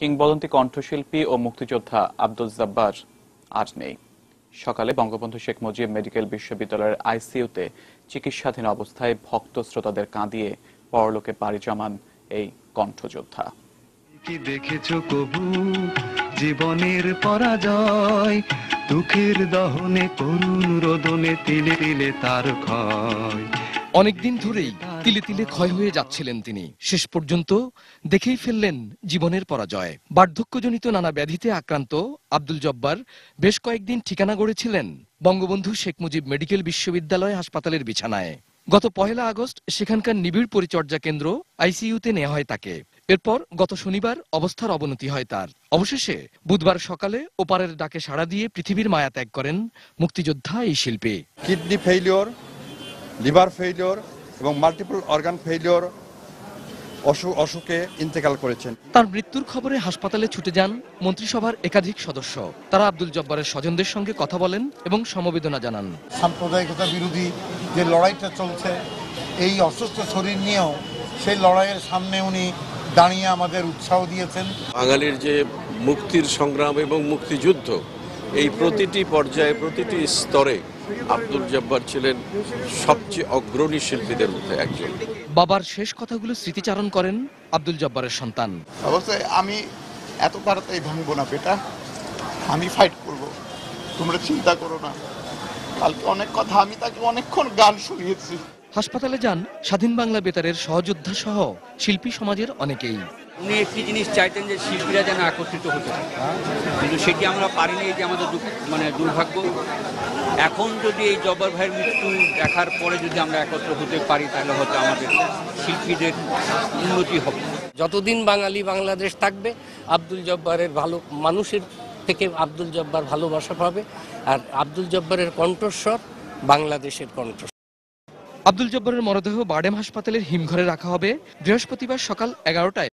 কিংবদন্তি কণ্ঠশিল্পী ও মুক্তিযোদ্ধা আব্দুল জব্বার আজ নেই। সকালে বঙ্গবন্ধু শেখ মুজিব মেডিকেল বিশ্ববিদ্যালয়ের আইসিইউতে চিকিৎসাধীন অবস্থায় ভক্ত শ্রোতাদের কাঁদিয়ে পরলোকে পাড়ি জমান এই কণ্ঠযোদ্ধা। কি দেখেছো কবু জীবনের পরাজয়, দুঃখের দহনে করুণ রোদনে তিলে তিলে তার ক্ষয়। অনেকদিন ধরেই তিলে তিলে ক্ষয় হয়ে যাচ্ছিলেন তিনি। শেষ পর্যন্ত দেখেই ফেললেন জীবনের পরাজয়। বার্ধক্যজনিত নানা ব্যাধিতে আক্রান্ত আব্দুল জব্বার বেশ কয়েকদিন ঠিকানা গড়েছিলেন বঙ্গবন্ধু শেখ মুজিব মেডিকেল বিশ্ববিদ্যালয় হাসপাতালের বিছানায়। গত 1 আগস্ট সেখানকার নিবিড় পরিচর্যা কেন্দ্র আইসিইউতে নেওয়া হয় তাকে। এরপর গত শনিবার অবস্থার অবনতি হয় তার। অবশেষে বুধবার সকালে ওপারের ডাকে সাড়া দিয়ে পৃথিবীর মায়া ত্যাগ করেন মুক্তিযোদ্ধা এই শিল্পী। কিডনি ফেইলিওর, লিভার ফেইলিওর এবং মাল্টিপল অর্গান ফেইলিওর অসুখে ইন্তেকাল করেছেন। তার মৃত্যুর খবরে হাসপাতালে ছুটে যান মন্ত্রিসভার একাধিক সদস্য। তারা আব্দুল জব্বারের স্বজনদের সঙ্গে কথা বলেন এবং সমবেদনা জানান। সাম্প্রদায়িকতা বিরোধী যে লড়াইটা চলছে, এই অসুস্থ শরীর নিয়েও সেই লড়াইয়ের সামনে উনি দাঁড়িয়ে আমাদের উৎসাহ দিয়েছেন। বাঙালির যে মুক্তির সংগ্রাম এবং মুক্তিযুদ্ধ, এই প্রতিটি পর্যায়ে প্রতিটি স্তরে আব্দুল জব্বার ছিলেন সবচেয়ে অগ্রণী শিল্পীদের মধ্যে একজন। বাবার শেষ কথাগুলো স্মৃতিচারণ করেন আব্দুল জব্বারের সন্তান। অবশ্যই আমি এত তাড়াতাড়ি ভাঙবো না বেটা, আমি ফাইট করব, তোমরা চিন্তা করো না। কালকে অনেক কথা, আমি তাকে অনেকক্ষণ গান শুনিয়েছি। হাসপাতালে যান স্বাধীন বাংলা বেতারের সহযোদ্ধা সহ শিল্পী সমাজের অনেকেই। উনি একটি জিনিস চাইতেন যে শিল্পীরা যেন একত্রিত হতে পারে, কিন্তু সেটি আমরা পারিনি, যে আমাদের দুর্ভাগ্য। এখন যদি এই জব্বার ভাইয়ের মৃত্যু দেখার পরে যদি আমরা একত্র হতে পারি, তাহলে হয়তো আমাদের শিল্পীদের উন্নতি হবে। যতদিন বাঙালি বাংলাদেশ থাকবে, আব্দুল জব্বারের ভালো মানুষের থেকে আব্দুল জব্বার ভালোবাসা পাবে, আর আব্দুল জব্বারের কণ্ঠস্বর বাংলাদেশের কণ্ঠস্বর। আব্দুল জব্বারের মরদেহ বারডেম হাসপাতালের হিমঘরে রাখা হবে বৃহস্পতিবার সকাল 11টায়।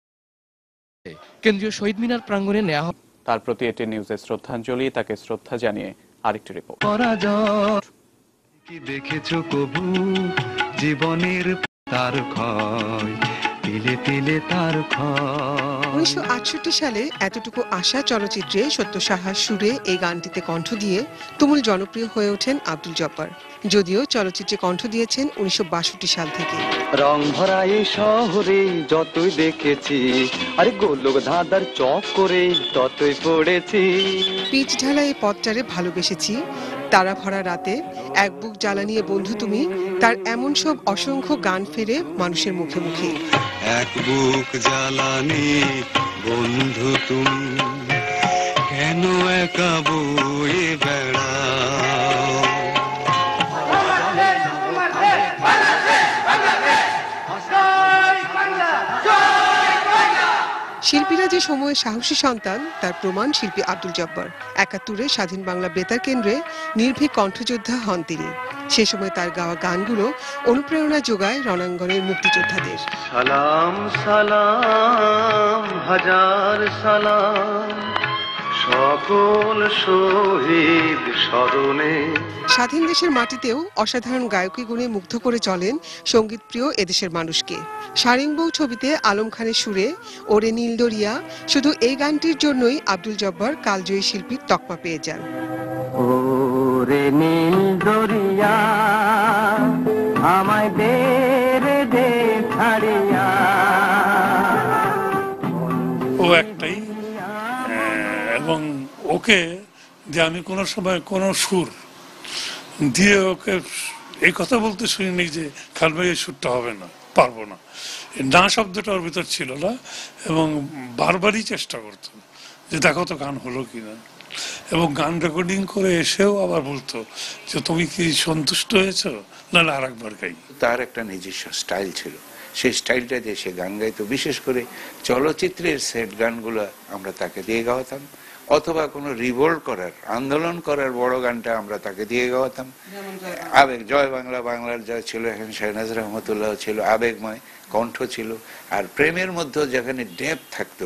কেন্দ্রীয় শহীদ মিনার প্রাঙ্গণে নেওয়া হবে। তার প্রতি এটি নিউজের শ্রদ্ধাঞ্জলি। তাকে শ্রদ্ধা জানিয়ে আরেকটি রিপোর্ট। পরাজয় কি দেখেছো কবু জীবনের তার ক্ষয়, তিলে তিলে তার ক্ষয়। 1968 সালে এতটুকু আশা চলচ্চিত্রে সত্য সাহার সুরে এই গানটিতে কণ্ঠ দিয়ে তুমুল জনপ্রিয় হয়ে ওঠেন আব্দুল জব্বার। যদিও চলচ্চিত্রে কণ্ঠ দিয়েছেন 1962 সাল থেকে। রং ভরা এই শহরে যতই দেখেছি, আরে গোলক ধাঁধার চক করে ততই পড়েছি। পিচ ঢালা এই পথটারে ভালোবেসেছি, তারা ভরা রাতে, এক বুক জ্বালানিয়ে বন্ধু তুমি, তার এমন সব অসংখ্য গান ফেরে মানুষের মুখে মুখে। এক বুক জ্বালানি বন্ধু তুমি, কেন একা বয়ে বেড়াও। শিল্পীরা যে সময়ের সাহসী সন্তান, তার প্রমাণ শিল্পী আব্দুল জব্বার। 71-এ স্বাধীন বাংলা বেতার কেন্দ্রে নির্ভীক কণ্ঠযোদ্ধা হন তিনি। সে সময় তার গাওয়া গানগুলো অনুপ্রেরণা যোগায় রণাঙ্গনের মুক্তিযোদ্ধাদের। সালাম সালাম হাজার সালাম সকল শহীদ স্মরণে। স্বাধীন দেশের মাটিতেও অসাধারণ গায়কী গুণে মুগ্ধ করে চলেন সঙ্গীত প্রিয় এদেশের মানুষকে। সারেংবউ ছবিতে আলম খানের সুরে ওরে নীল দরিয়া, শুধু এই গানটির জন্যই আব্দুল জব্বার কালজয়ী শিল্পীর তকমা পেয়ে যান। ওরে নীল দরিয়া আমায় দে রে দে ছাড়িয়া। ও একটাই, এবং ওকে যে আমি কোনো সময় কোনো সুর দিয়ে ওকে এই কথা বলতে শুনিনি যে খান ভাই এই সুরটা হবে না, পারবো না। না শব্দটা ওর ভিতর ছিল না, এবং বারবারই চেষ্টা করতো যে দেখো তো গান হলো কিনা, এবং গান রেকর্ডিং করে এসেও আবার বলতো যে তুমি কি সন্তুষ্ট হয়েছো, না আর একবার গাই। তার একটা নিজস্ব স্টাইল ছিল, সেই স্টাইলটা দিয়ে সে গান গাইতো। বিশেষ করে চলচ্চিত্রের সেট গানগুলো আমরা তাকে দিয়ে গাওয়াতাম, অথবা কোনো রিভোল্ট করার, আন্দোলন করার বড় গানটা আমরা তাকে দিয়ে গাওয়াতাম। আবেগ, জয় বাংলা, বাংলার জয় ছিল, এখানে শাহনাজ রহমতুল্লাহ ছিল, আবেগময় কণ্ঠ ছিল। আর প্রেমের মধ্যে যেখানে ডেপ থাকতো,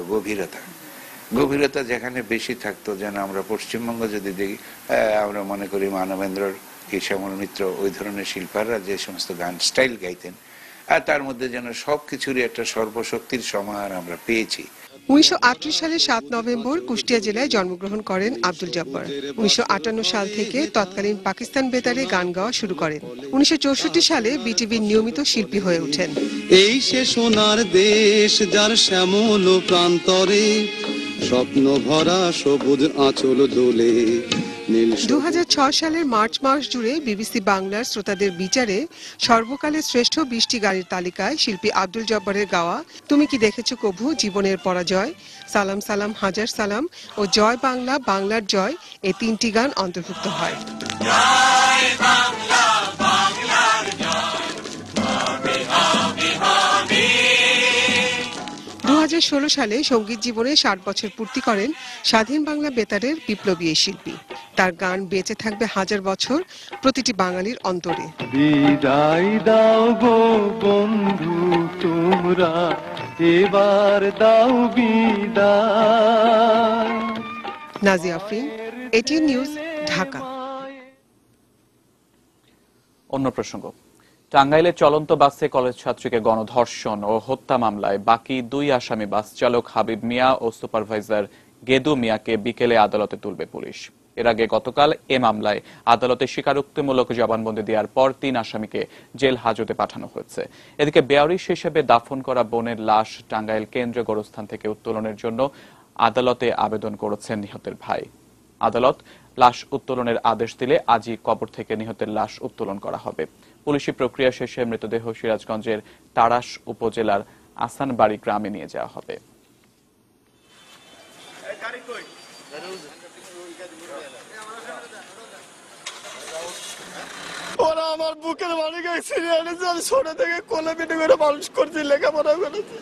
গভীরতা যেখানে বেশি থাকতো, যেন আমরা পশ্চিমবঙ্গ যদি দেখি, আমরা মনে করি মানবেন্দ্র, কি শ্যামল মিত্র, ওই ধরনের শিল্পীরা যে সমস্ত গান স্টাইল গাইতেন, আর তার মধ্যে যেন সবকিছুরই একটা সর্বশক্তির সমাহার আমরা পেয়েছি। 1938 সালের 7 নভেম্বর কুষ্টিয়া জেলায় জন্মগ্রহণ করেন আব্দুল জব্বার। 1958 সাল থেকে তৎকালীন পাকিস্তান বেতারে গান গাওয়া শুরু করেন। 1964 সালে বিটিভির নিয়মিত শিল্পী হয়ে ওঠেন। এই সে সোনার দেশ যার শ্যামল প্রান্তরে স্বপ্ন ভরা সবুজ আঁচল দোলে। 2006 সালের মার্চ মাস জুড়ে বিবিসি বাংলার শ্রোতাদের বিচারে সর্বকালের শ্রেষ্ঠ 20টি গানের তালিকায় শিল্পী আব্দুল জব্বারের গাওয়া তুমি কি দেখেছো কভু, জীবনের পরাজয়, সালাম সালাম হাজার সালাম ও জয় বাংলা বাংলার জয় এই 3টি গান অন্তর্ভুক্ত হয়। 2016 সালে সঙ্গীত জীবনে 60 বছর পূর্তি করেন স্বাধীন বাংলা বেতারের বিপ্লবী এই শিল্পী। তার গান বেঁচে থাকবে হাজার বছর প্রতিটি বাঙালির অন্তরে। বিদায় দাও গো বন্ধু তোমরা, এবার দাও বিদায়। Nazia Afrin, ATN news, Dhaka. অন্য প্রসঙ্গ, টাঙ্গাইলে চলন্ত বাসে কলেজ ছাত্রীকে গণধর্ষণ ও হত্যা মামলায় বাকি 2 আসামি বাস চালক হাবিব মিয়া ও সুপারভাইজার গেদু মিয়াকে বিকেলে আদালতে তুলবে পুলিশ। এর আগে গতকাল এ মামলায় আদালতে স্বীকারোক্তিমূলক জবানবন্দি দেওয়ার পর 3 আসামিকে জেল হাজতে পাঠানো হয়েছে। এদিকে বেয়ারিশ হিসেবে দাফন করা বোনের লাশ টাঙ্গাইল কেন্দ্রীয় গোরস্থান থেকে উত্তোলনের জন্য আদালতে আবেদন করেছেন নিহতের ভাই। আদালত লাশ উত্তোলনের আদেশ দিলে আজই কবর থেকে নিহতের লাশ উত্তোলন করা হবে। পুলিশি প্রক্রিয়া শেষে মৃতদেহ সিরাজগঞ্জের তাড়াশ উপজেলার আসানবাড়ি গ্রামে নিয়ে যাওয়া হবে। ওরা আমার বুকের বাড়ি গেছে, ছোট থেকে কোলে পিঠে করে মানুষ করছি, লেখাপড়া করেছি,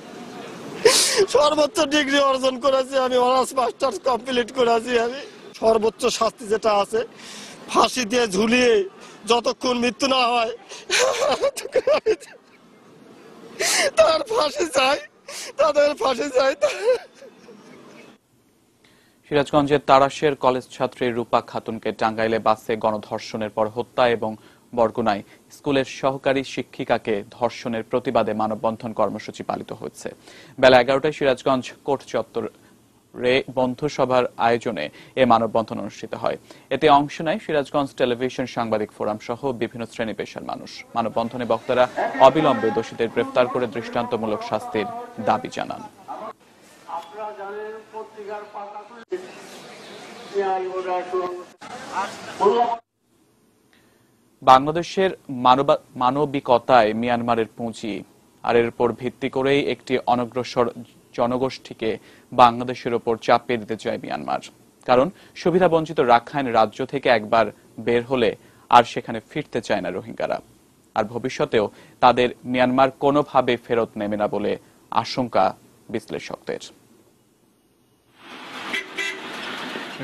সর্বোচ্চ ডিগ্রি অর্জন করেছি, আমি অনার্স মাস্টার্স কমপ্লিট করেছি। আমি সর্বোচ্চ শাস্তি যেটা আছে ফাঁসি দিয়ে ঝুলিয়ে যতক্ষণ মৃত্যু না হয় তার ফাঁসি চাই, তাদের ফাঁসি চাই। সিরাজগঞ্জের তাড়াশের কলেজ ছাত্রী রূপা খাতুনকে টাঙ্গাইলে বাসে গণধর্ষণের পর হত্যা এবং বরগুনায় স্কুলের সহকারী শিক্ষিকাকে ধর্ষণের প্রতিবাদে মানববন্ধন কর্মসূচি পালিত হয়েছে। বেলা 11টায় সিরাজগঞ্জ কোর্ট চত্বরে বন্ধু সভার আয়োজনে এ মানববন্ধন অনুষ্ঠিত হয়। এতে অংশ নেয় সিরাজগঞ্জ টেলিভিশন সাংবাদিক ফোরাম সহ বিভিন্ন শ্রেণী পেশার মানুষ। মানববন্ধনে বক্তারা অবিলম্বে দোষীদের গ্রেফতার করে দৃষ্টান্তমূলক শাস্তির দাবি জানান। বাংলাদেশের মানবিকতায় মিয়ানমারের পুঁজি, আর এর উপর ভিত্তি করেই একটি অনগ্রসর জনগোষ্ঠীকে বাংলাদেশের ওপর চাপিয়ে দিতে চায় মিয়ানমার। কারণ সুবিধাবঞ্চিত রাখাইন রাজ্য থেকে একবার বের হলে আর সেখানে ফিরতে চায় না রোহিঙ্গারা, আর ভবিষ্যতেও তাদের মিয়ানমার কোনোভাবে ফেরত নেবে না বলে আশঙ্কা বিশ্লেষকদের।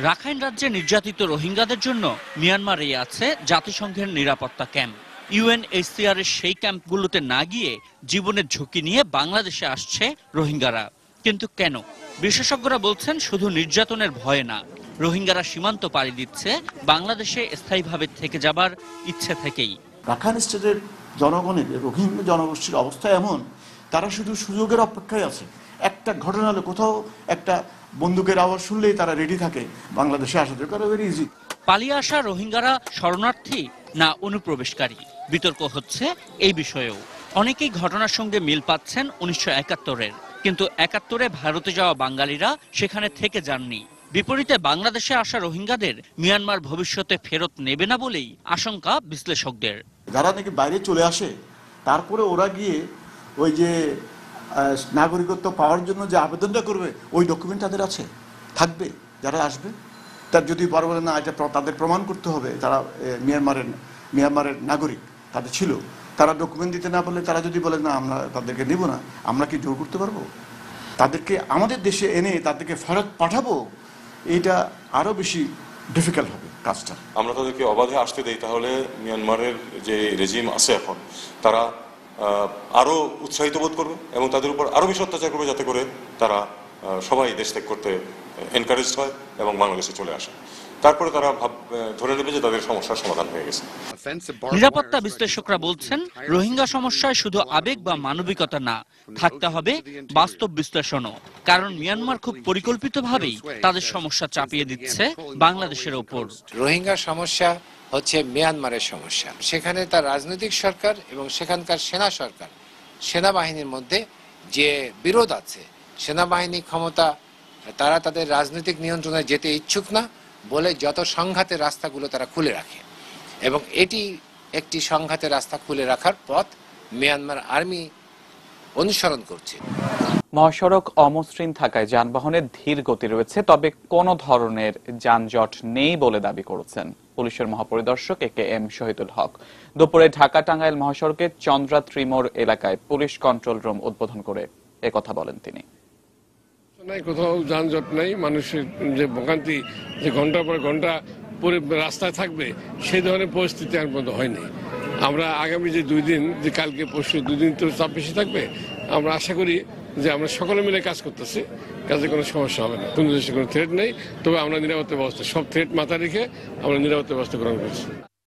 রাখাইন রাজ্যে নির্যাতিত রোহিঙ্গাদের জন্য মিয়ানমারে আছে জাতিসংঘের নিরাপত্তা ক্যাম্প। ইউএনএইচসিআর এর সেই ক্যাম্পগুলোতে না গিয়ে জীবনের ঝুঁকি নিয়ে বাংলাদেশে আসছে রোহিঙ্গারা। কিন্তু কেন? বিশেষজ্ঞরা বলছেন শুধু নির্যাতনের ভয়ে না, রোহিঙ্গারা সীমান্ত পাড়ি দিচ্ছে বাংলাদেশে স্থায়ীভাবে থেকে যাবার ইচ্ছে থেকেই। রাখাইন স্টেটের জনগণের, রোহিঙ্গা জনগোষ্ঠীর অবস্থা এমন, তারা শুধু সুযোগের অপেক্ষায় আছে। একটা ঘটনা হলে, কোথাও একটা বন্দুকের আওয়াজ শুনলেই তারা রেডি থাকে বাংলাদেশে আসা যায়, ভেরি ইজি। পালিয়ে আসা রোহিঙ্গারা শরণার্থী না অনুপ্রবেশকারী, বিতর্ক হচ্ছে এই বিষয়েও। অনেকেই ঘটনার সঙ্গে মিল পাচ্ছেন 1971-এর, কিন্তু 71-এ ভারতে যাওয়া বাঙালিরা সেখানে থেকে যাননি। বিপরীতে বাংলাদেশে আসা রোহিঙ্গাদের মিয়ানমার ভবিষ্যতে ফেরত নেবে না বলেই আশঙ্কা বিশ্লেষকদের। যারা নাকি বাইরে চলে আসে, তারপরে ওরা গিয়ে ওই যে নাগরিকত্ব পাওয়ার জন্য যে আবেদনটা করবে, ওই ডকুমেন্ট তাদের আছে, থাকবে। যারা আসবে তার যদি পারবে না, এটা তাদের প্রমাণ করতে হবে তারা মিয়ানমারের নাগরিক তাদের ছিল, তারা ডকুমেন্ট দিতে না পারলে, তারা যদি বলে না আমরা তাদেরকে নেব না, আমরা কি জোর করতে পারবো? তাদেরকে আমাদের দেশে এনে তাদেরকে ফেরত পাঠাবো, এটা আরো বেশি ডিফিকাল্ট হবে কাজটা। আমরা তাদেরকে অবাধে আসতে দেই, তাহলে মিয়ানমারের যে রেজিম আছে এখন, তারা আরো উৎসাহিত বোধ করবে এবং তাদের উপর আরো বেশি অত্যাচার করবে, যাতে করে তারা সবাই দেশ ত্যাগ করতে এনকারেজ হয় এবং বাংলাদেশে চলে আসে। তারপরে তারা ধরে নেবে যে তাদের সমস্যার সমাধান হয়ে গেছে। নিরাপত্তা বিশ্লেষকরা বলছেন, রোহিঙ্গা সমস্যায় শুধু আবেগ বা মানবিকতা না, থাকতে হবে বাস্তব বিশ্লেষণও। কারণ মিয়ানমার খুব পরিকল্পিতভাবেই তাদের সমস্যা চাপিয়ে দিচ্ছে বাংলাদেশের ওপর। রোহিঙ্গা সমস্যা হচ্ছে মিয়ানমারের সমস্যা। সেখানে তার রাজনৈতিক সরকার এবং সেখানকার সেনাবাহিনীর মধ্যে যে বিরোধ আছে, সেনাবাহিনী ক্ষমতা তারা তাদের রাজনৈতিক নিয়ন্ত্রণে যেতে ইচ্ছুক না বলে যত সংঘাতের রাস্তাগুলো তারা খুলে রাখে, এবং এটি একটি সংঘাতের রাস্তা খুলে রাখার পথ মিয়ানমার আর্মি অনুসরণ করছে। মহাসড়ক অমসৃণ থাকায় যানবাহনের ধীর গতি রয়েছে, তবে কোনো ধরনের যানজট নেই বলে দাবি করেছেন পুলিশের মহাপরিদর্শক AKM শহীদুল হক। দুপুরে ঢাকা টাঙ্গাইল মহাসড়কের চন্দ্রা ত্রিমোড় এলাকায় পুলিশ কন্ট্রোল রুম উদ্বোধন করে একথা বলেন তিনি। কোথাও যানজট নাই, মানুষের যে ভোগান্তি যে ঘন্টার পর ঘন্টা পরে রাস্তায় থাকবে সেই ধরনের পরিস্থিতি আর পর্যন্ত হয়নি। আমরা আগামী যে 2 দিন, যে কালকে পরশু 2 দিন তো চাপ বেশি থাকবে, আমরা আশা করি যে আমরা সকলে মিলে কাজ করতেছি, কাজে কোনো সমস্যা হবে না, কোনো দেশে কোনো থ্রেট নেই। তবে আমরা নিরাপত্তা ব্যবস্থা, সব থ্রেট মাথায় রেখে আমরা নিরাপত্তা ব্যবস্থা গ্রহণ করছি।